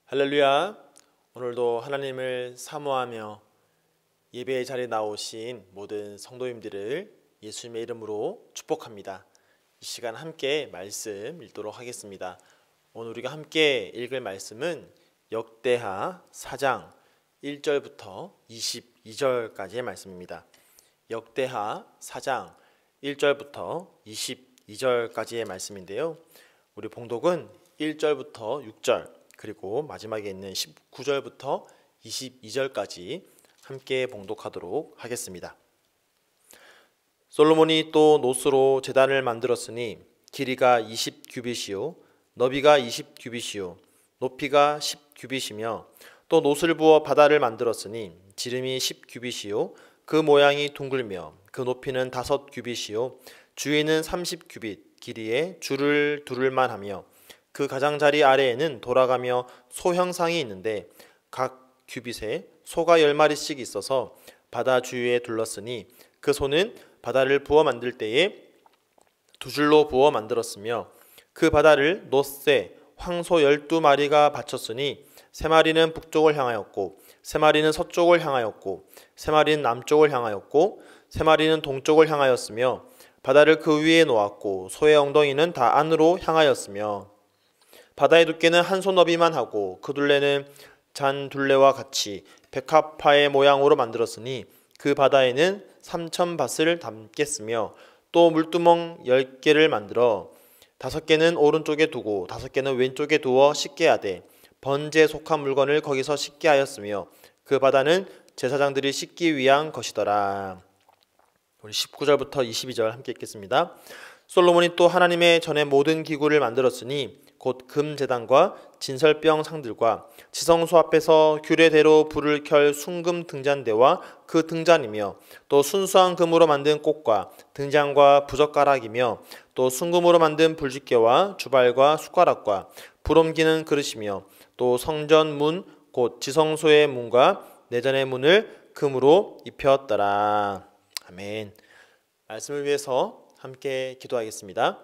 할렐루야. 오늘도 하나님을 사모하며 예배의 자리에 나오신 모든 성도님들을 예수님의 이름으로 축복합니다. 이 시간 함께 말씀 읽도록 하겠습니다. 오늘 우리가 함께 읽을 말씀은 역대하 4장 1절부터 22절까지의 말씀입니다. 역대하 4장 1절부터 22절까지의 말씀인데요. 우리 봉독은 1절부터 6절 그리고 마지막에 있는 19절부터 22절까지 함께 봉독하도록 하겠습니다. 솔로몬이 또 노스로 제단을 만들었으니 길이가 20규빗이요 너비가 20규빗이요 높이가 10규빗이며 또 노스를 부어 바다를 만들었으니 지름이 10규빗이요 그 모양이 둥글며 그 높이는 5규빗이요 주위는 30규빗 길이에 줄을 두를만 하며 그 가장자리 아래에는 돌아가며 소 형상이 있는데 각 규빗에 소가 10마리씩 있어서 바다 주위에 둘렀으니 그 소는 바다를 부어 만들 때에 두 줄로 부어 만들었으며 그 바다를 노스에 황소 12마리가 바쳤으니 3마리는 북쪽을 향하였고 3마리는 서쪽을 향하였고 3마리는 남쪽을 향하였고 3마리는 동쪽을 향하였으며 바다를 그 위에 놓았고 소의 엉덩이는 다 안으로 향하였으며 바다의 두께는 한 손 너비만 하고 그 둘레는 잔 둘레와 같이 백합화의 모양으로 만들었으니 그 바다에는 3,000밧을 담겠으며 또 물두멍 10개를 만들어 5개는 오른쪽에 두고 5개는 왼쪽에 두어 씻게 하되 번제에 속한 물건을 거기서 씻게 하였으며 그 바다는 제사장들이 씻기 위한 것이더라. 우리 19절부터 22절 함께 읽겠습니다. 솔로몬이 또 하나님의 전에 모든 기구를 만들었으니 곧 금제단과 진설병 상들과 지성소 앞에서 규례대로 불을 켤 순금 등잔대와 그 등잔이며 또 순수한 금으로 만든 꽃과 등잔과 부젓가락이며 또 순금으로 만든 불집게와 주발과 숟가락과 불 옮기는 그릇이며 또 성전 문 곧 지성소의 문과 내전의 문을 금으로 입혔더라. 아멘. 말씀을 위해서 함께 기도하겠습니다.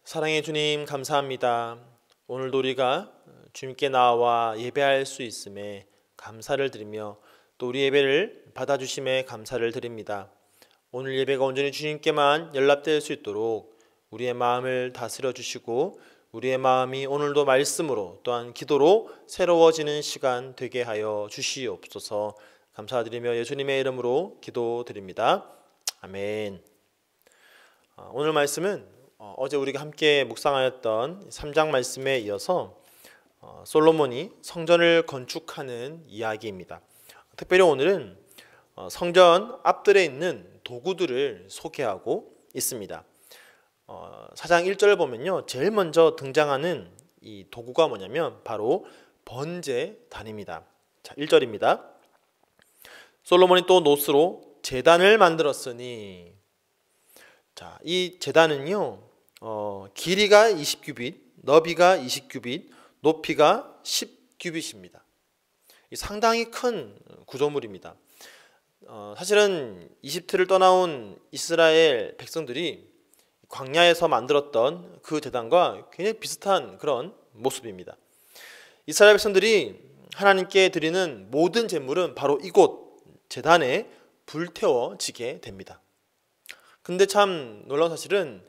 사랑의 주님 감사합니다. 오늘도 우리가 주님께 나와 예배할 수 있음에 감사를 드리며 또 우리 예배를 받아주심에 감사를 드립니다. 오늘 예배가 온전히 주님께만 연락될 수 있도록 우리의 마음을 다스려 주시고 우리의 마음이 오늘도 말씀으로 또한 기도로 새로워지는 시간 되게 하여 주시옵소서. 감사드리며 예수님의 이름으로 기도드립니다. 아멘. 오늘 말씀은 어제 우리가 함께 묵상하였던 3장 말씀에 이어서 솔로몬이 성전을 건축하는 이야기입니다. 특별히 오늘은 성전 앞들에 있는 도구들을 소개하고 있습니다. 4장 1절을 보면요, 제일 먼저 등장하는 이 도구가 뭐냐면 바로 번제단입니다. 자, 1절입니다. 솔로몬이 또 노스로 제단을 만들었으니, 자, 이 제단은요, 길이가 20규빗, 너비가 20규빗, 높이가 10규빗입니다. 상당히 큰 구조물입니다. 사실은 이집트를 떠나온 이스라엘 백성들이 광야에서 만들었던 그 제단과 굉장히 비슷한 그런 모습입니다. 이스라엘 백성들이 하나님께 드리는 모든 제물은 바로 이곳 제단에 불태워지게 됩니다. 근데 참 놀라운 사실은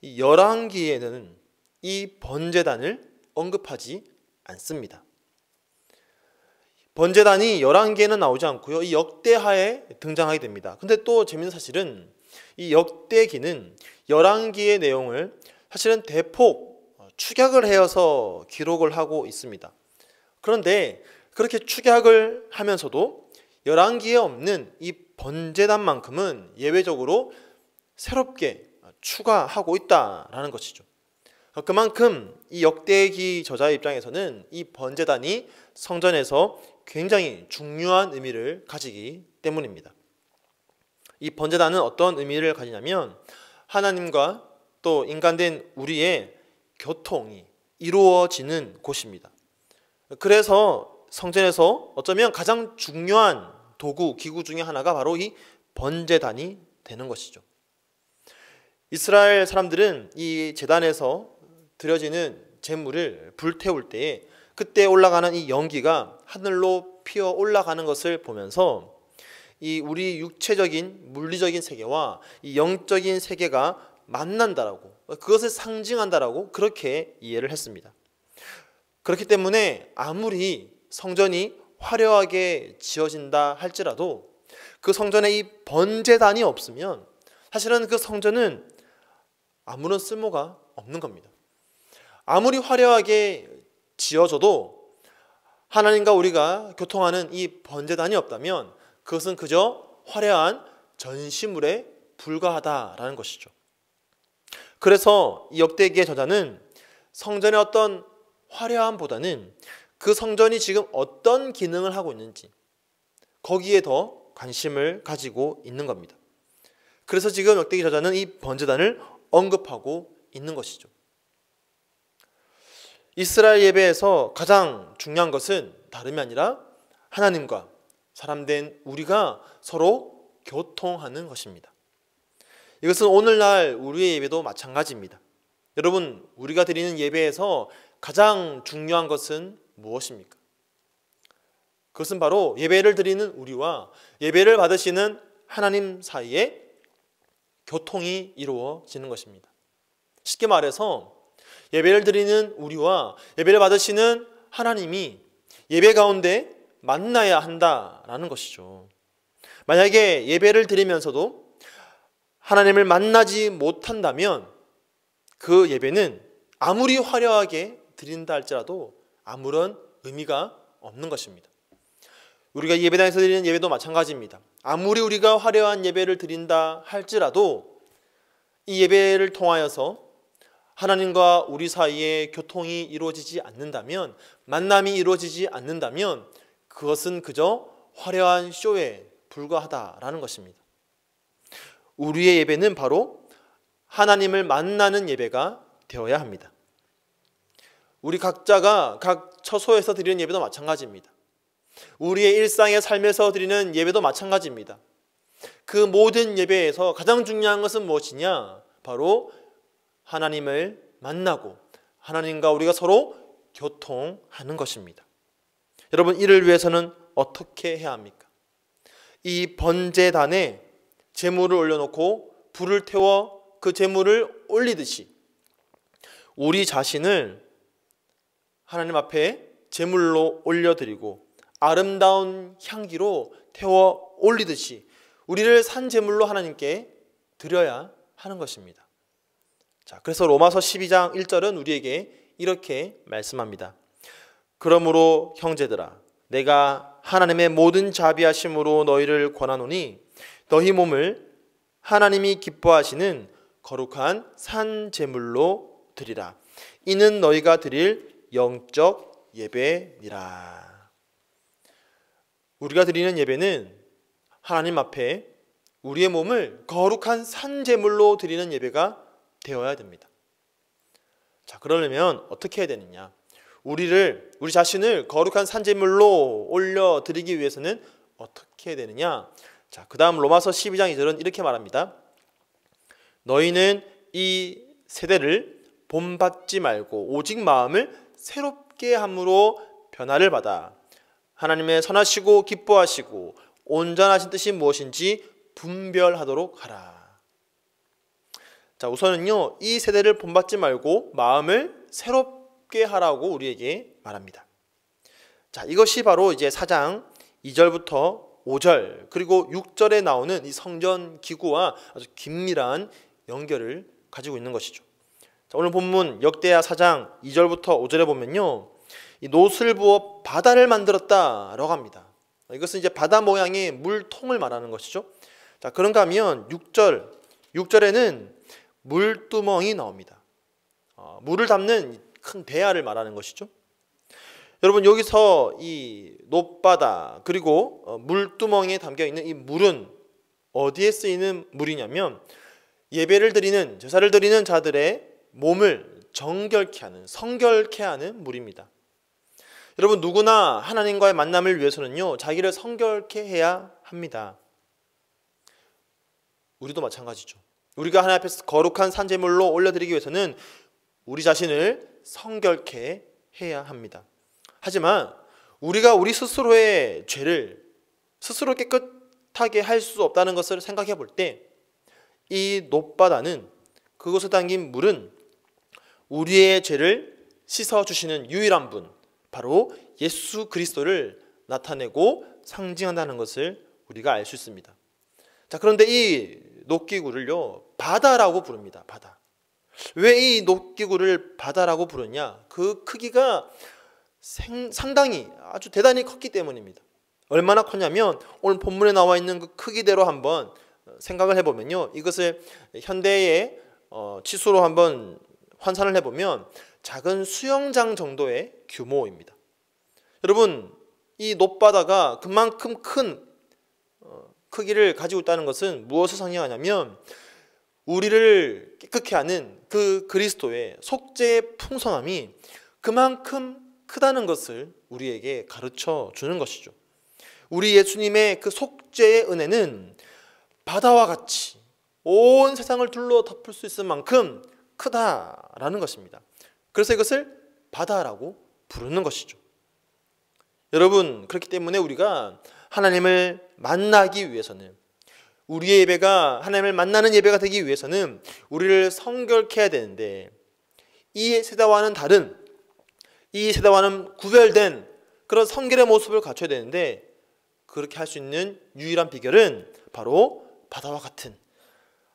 이 열왕기에는 이 번제단을 언급하지 않습니다. 번제단이 열왕기에는 나오지 않고요, 이 역대하에 등장하게 됩니다. 근데 또 재밌는 사실은 이 역대기는 열왕기의 내용을 사실은 대폭 축약을 해서 기록을 하고 있습니다. 그런데 그렇게 축약을 하면서도 열왕기에 없는 이 번제단만큼은 예외적으로 새롭게 추가하고 있다라는 것이죠. 그만큼 이 역대기 저자의 입장에서는 이 번제단이 성전에서 굉장히 중요한 의미를 가지기 때문입니다. 이 번제단은 어떤 의미를 가지냐면 하나님과 또 인간된 우리의 교통이 이루어지는 곳입니다. 그래서 성전에서 어쩌면 가장 중요한 도구, 기구 중에 하나가 바로 이 번제단이 되는 것이죠. 이스라엘 사람들은 이 제단에서 드려지는 제물을 불태울 때에 그때 올라가는 이 연기가 하늘로 피어 올라가는 것을 보면서 이 우리 육체적인 물리적인 세계와 이 영적인 세계가 만난다라고, 그것을 상징한다라고 그렇게 이해를 했습니다. 그렇기 때문에 아무리 성전이 화려하게 지어진다 할지라도 그 성전에 이 번제단이 없으면 사실은 그 성전은 아무런 쓸모가 없는 겁니다. 아무리 화려하게 지어져도 하나님과 우리가 교통하는 이 번제단이 없다면 그것은 그저 화려한 전시물에 불과하다라는 것이죠. 그래서 이 역대기의 저자는 성전의 어떤 화려함보다는 그 성전이 지금 어떤 기능을 하고 있는지 거기에 더 관심을 가지고 있는 겁니다. 그래서 지금 역대기 저자는 이 번제단을 언급하고 있는 것이죠. 이스라엘 예배에서 가장 중요한 것은 다름이 아니라 하나님과 사람된 우리가 서로 교통하는 것입니다. 이것은 오늘날 우리의 예배도 마찬가지입니다. 여러분, 우리가 드리는 예배에서 가장 중요한 것은 무엇입니까? 그것은 바로 예배를 드리는 우리와 예배를 받으시는 하나님 사이에 교통이 이루어지는 것입니다. 쉽게 말해서 예배를 드리는 우리와 예배를 받으시는 하나님이 예배 가운데 만나야 한다라는 것이죠. 만약에 예배를 드리면서도 하나님을 만나지 못한다면 그 예배는 아무리 화려하게 드린다 할지라도 아무런 의미가 없는 것입니다. 우리가 예배당에서 드리는 예배도 마찬가지입니다. 아무리 우리가 화려한 예배를 드린다 할지라도 이 예배를 통하여서 하나님과 우리 사이에 교통이 이루어지지 않는다면, 만남이 이루어지지 않는다면 그것은 그저 화려한 쇼에 불과하다라는 것입니다. 우리의 예배는 바로 하나님을 만나는 예배가 되어야 합니다. 우리 각자가 각 처소에서 드리는 예배도 마찬가지입니다. 우리의 일상의 삶에서 드리는 예배도 마찬가지입니다. 그 모든 예배에서 가장 중요한 것은 무엇이냐? 바로 하나님을 만나고 하나님과 우리가 서로 교통하는 것입니다. 여러분, 이를 위해서는 어떻게 해야 합니까? 이 번제단에 제물을 올려놓고 불을 태워 그 제물을 올리듯이 우리 자신을 하나님 앞에 제물로 올려드리고 아름다운 향기로 태워 올리듯이 우리를 산 제물로 하나님께 드려야 하는 것입니다. 자, 그래서 로마서 12장 1절은 우리에게 이렇게 말씀합니다. 그러므로 형제들아, 내가 하나님의 모든 자비하심으로 너희를 권하노니 너희 몸을 하나님이 기뻐하시는 거룩한 산 제물로 드리라. 이는 너희가 드릴 영적 예배니라. 우리가 드리는 예배는 하나님 앞에 우리의 몸을 거룩한 산 제물로 드리는 예배가 되어야 됩니다. 자, 그러려면 어떻게 해야 되느냐? 우리 자신을 거룩한 산 제물로 올려 드리기 위해서는 어떻게 해야 되느냐? 자, 그다음 로마서 12장 2절은 이렇게 말합니다. 너희는 이 세대를 본받지 말고 오직 마음을 새롭게 함으로 변화를 받아 하나님의 선하시고 기뻐하시고 온전하신 뜻이 무엇인지 분별하도록 하라. 자, 우선은요, 이 세대를 본받지 말고 마음을 새롭게 하라고 우리에게 말합니다. 자, 이것이 바로 이제 4장 2절부터 5절 그리고 6절에 나오는 이 성전 기구와 아주 긴밀한 연결을 가지고 있는 것이죠. 자, 오늘 본문 역대하 4장 2절부터 5절에 보면요, 이 놋을 부어 바다를 만들었다라고 합니다. 이것은 이제 바다 모양의 물통을 말하는 것이죠. 자, 그런가 하면 6절에는 물두멍이 나옵니다. 물을 담는 큰 대야를 말하는 것이죠. 여러분, 여기서 이 놋바다 그리고 물두멍에 담겨있는 이 물은 어디에 쓰이는 물이냐면 예배를 드리는, 제사를 드리는 자들의 몸을 정결케 하는, 성결케 하는 물입니다. 여러분, 누구나 하나님과의 만남을 위해서는요, 자기를 성결케 해야 합니다. 우리도 마찬가지죠. 우리가 하나님 앞에서 거룩한 산제물로 올려드리기 위해서는 우리 자신을 성결케 해야 합니다. 하지만 우리가 우리 스스로의 죄를 스스로 깨끗하게 할 수 없다는 것을 생각해 볼 때 이 놋바다는, 그것에 담긴 물은 우리의 죄를 씻어주시는 유일한 분, 바로 예수 그리스도를 나타내고 상징한다는 것을 우리가 알 수 있습니다. 자, 그런데 이 놋기구를요, 바다라고 부릅니다. 바다. 왜 이 놋기구를 바다라고 부르냐? 그 크기가 상당히 아주 대단히 컸기 때문입니다. 얼마나 컸냐면 오늘 본문에 나와 있는 그 크기대로 한번 생각을 해보면요, 이것을 현대의 치수로 한번 환산을 해보면 작은 수영장 정도의 규모입니다. 여러분, 이 놋바다가 그만큼 큰 크기를 가지고 있다는 것은 무엇을 상징하냐면 우리를 깨끗게 하는 그 그리스도의 속죄의 풍성함이 그만큼 크다는 것을 우리에게 가르쳐 주는 것이죠. 우리 예수님의 그 속죄의 은혜는 바다와 같이 온 세상을 둘러 덮을 수 있을 만큼 크다라는 것입니다. 그래서 이것을 바다라고 부르는 것이죠. 여러분, 그렇기 때문에 우리가 하나님을 만나기 위해서는, 우리의 예배가 하나님을 만나는 예배가 되기 위해서는 우리를 성결케 해야 되는데, 이 세대와는 다른, 이 세대와는 구별된 그런 성결의 모습을 갖춰야 되는데, 그렇게 할 수 있는 유일한 비결은 바로 바다와 같은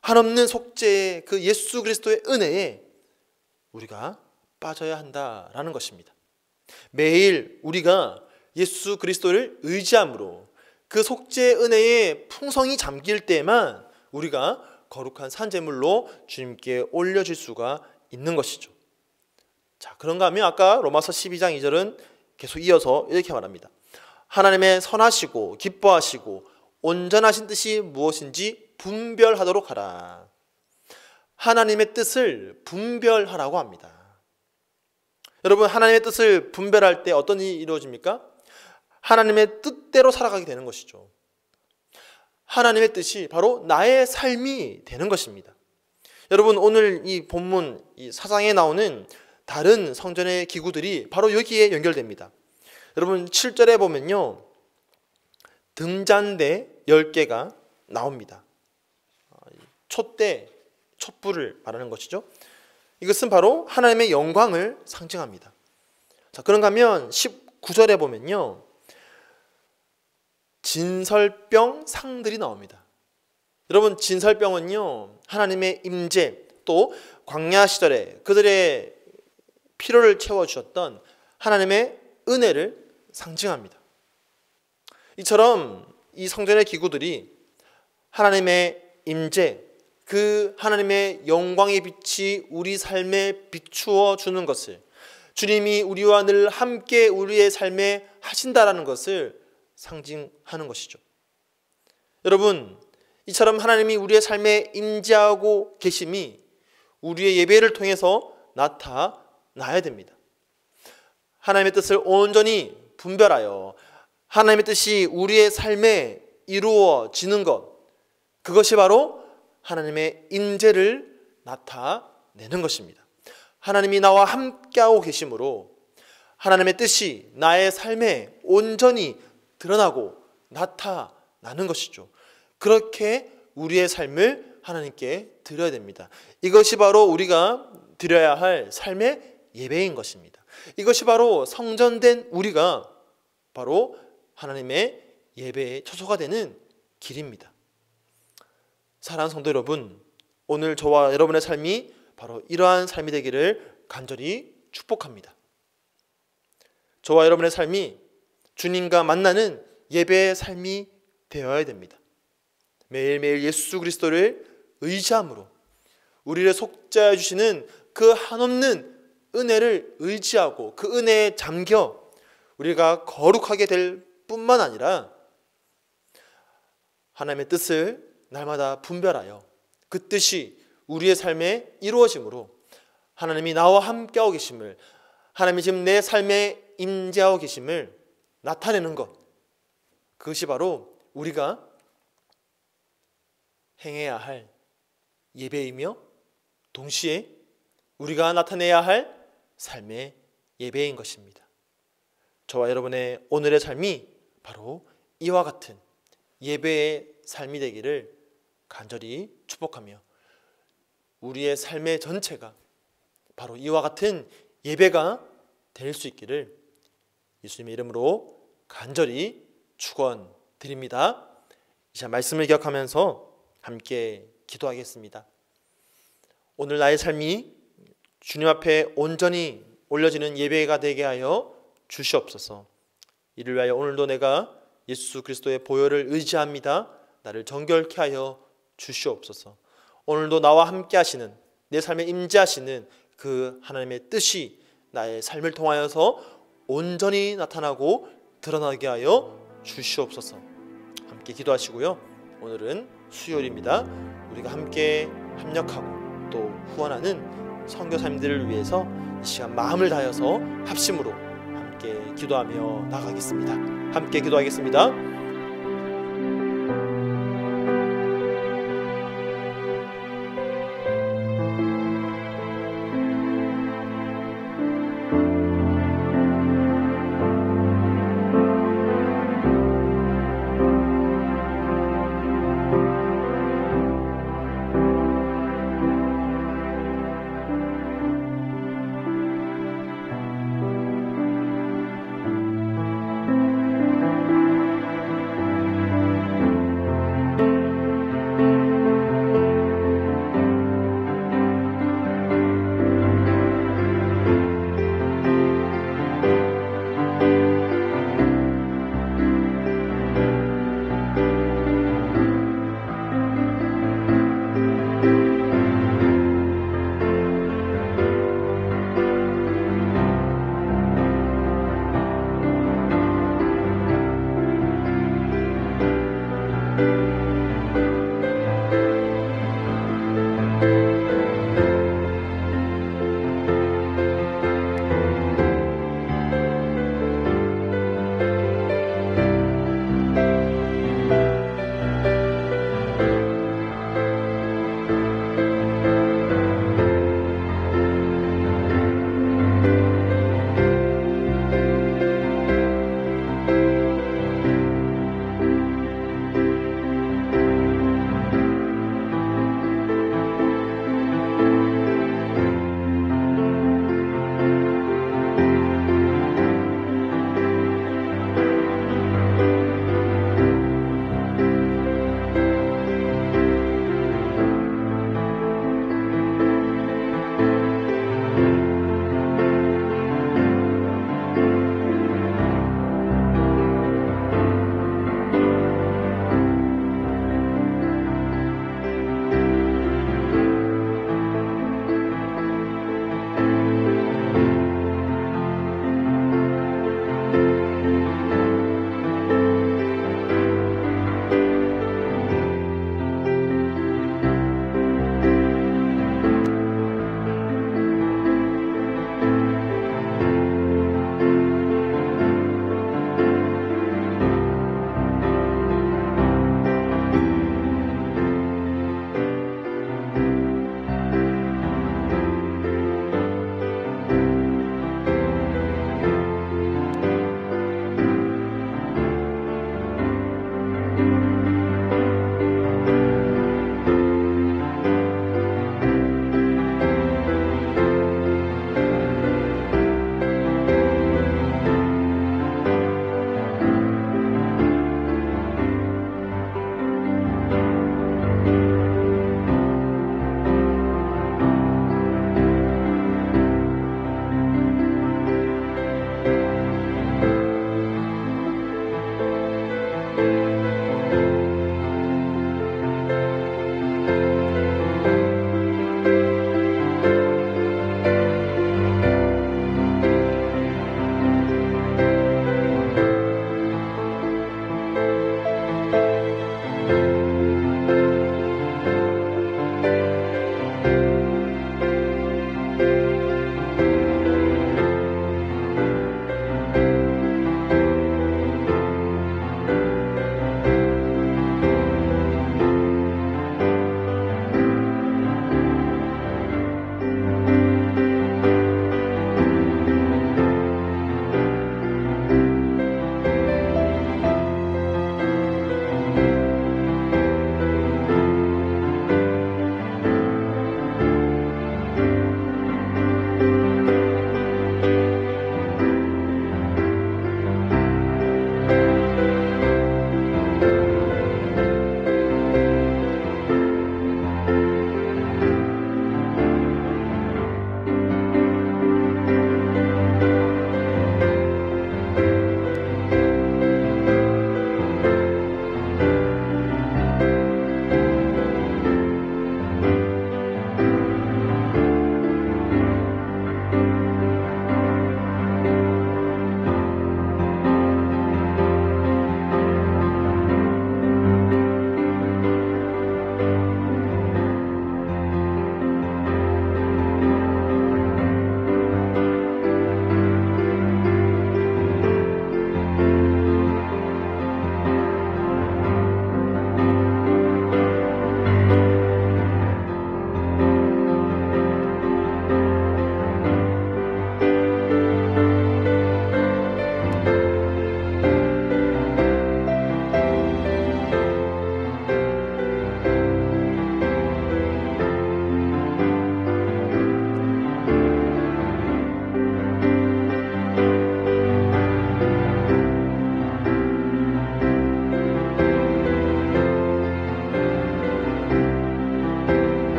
한없는 속죄의 그 예수 그리스도의 은혜에 우리가 빠져야 한다라는 것입니다. 매일 우리가 예수 그리스도를 의지함으로 그 속죄의 은혜의 풍성이 잠길 때만 우리가 거룩한 산제물로 주님께 올려질 수가 있는 것이죠. 자, 그런가 하면 아까 로마서 12장 2절은 계속 이어서 이렇게 말합니다. 하나님의 선하시고 기뻐하시고 온전하신 뜻이 무엇인지 분별하도록 하라. 하나님의 뜻을 분별하라고 합니다. 여러분, 하나님의 뜻을 분별할 때 어떤 일이 이루어집니까? 하나님의 뜻대로 살아가게 되는 것이죠. 하나님의 뜻이 바로 나의 삶이 되는 것입니다. 여러분, 오늘 이 본문 이 사장에 나오는 다른 성전의 기구들이 바로 여기에 연결됩니다. 여러분, 7절에 보면요, 등잔대 10개가 나옵니다. 촛대, 촛불을 말하는 것이죠. 이것은 바로 하나님의 영광을 상징합니다. 자, 그런가 하면 19절에 보면요, 진설병 상들이 나옵니다. 여러분, 진설병은요, 하나님의 임재, 또 광야 시절에 그들의 필요를 채워주셨던 하나님의 은혜를 상징합니다. 이처럼 이 성전의 기구들이 하나님의 임재, 그 하나님의 영광의 빛이 우리 삶에 비추어 주는 것을, 주님이 우리와 늘 함께 우리의 삶에 하신다라는 것을 상징하는 것이죠. 여러분, 이처럼 하나님이 우리의 삶에 임재하고 계심이 우리의 예배를 통해서 나타나야 됩니다. 하나님의 뜻을 온전히 분별하여 하나님의 뜻이 우리의 삶에 이루어지는 것, 그것이 바로 하나님의 임재를 나타내는 것입니다. 하나님이 나와 함께하고 계심으로 하나님의 뜻이 나의 삶에 온전히 드러나고 나타나는 것이죠. 그렇게 우리의 삶을 하나님께 드려야 됩니다. 이것이 바로 우리가 드려야 할 삶의 예배인 것입니다. 이것이 바로 성전된 우리가 바로 하나님의 예배의 처소가 되는 길입니다. 사랑하는 성도 여러분, 오늘 저와 여러분의 삶이 바로 이러한 삶이 되기를 간절히 축복합니다. 저와 여러분의 삶이 주님과 만나는 예배의 삶이 되어야 됩니다. 매일매일 예수 그리스도를 의지함으로 우리를 속죄해 주시는 그 한없는 은혜를 의지하고 그 은혜에 잠겨 우리가 거룩하게 될 뿐만 아니라 하나님의 뜻을 날마다 분별하여 그 뜻이 우리의 삶에 이루어짐으로 하나님이 나와 함께하고 계심을, 하나님이 지금 내 삶에 임재하고 계심을 나타내는 것, 그것이 바로 우리가 행해야 할 예배이며 동시에 우리가 나타내야 할 삶의 예배인 것입니다. 저와 여러분의 오늘의 삶이 바로 이와 같은 예배의 삶이 되기를 간절히 축복하며 우리의 삶의 전체가 바로 이와 같은 예배가 될 수 있기를 예수님의 이름으로 간절히 축원드립니다. 이 시간 말씀을 기억하면서 함께 기도하겠습니다. 오늘 나의 삶이 주님 앞에 온전히 올려지는 예배가 되게 하여 주시옵소서. 이를 위하여 오늘도 내가 예수 그리스도의 보혈을 의지합니다. 나를 정결케 하여 주시옵소서. 오늘도 나와 함께 하시는, 내 삶에 임재하시는 그 하나님의 뜻이 나의 삶을 통하여서 온전히 나타나고 드러나게 하여 주시옵소서. 함께 기도하시고요. 오늘은 수요일입니다. 우리가 함께 합력하고 또 후원하는 선교사님들을 위해서 이 시간 마음을 다해서 합심으로 함께 기도하며 나가겠습니다. 함께 기도하겠습니다.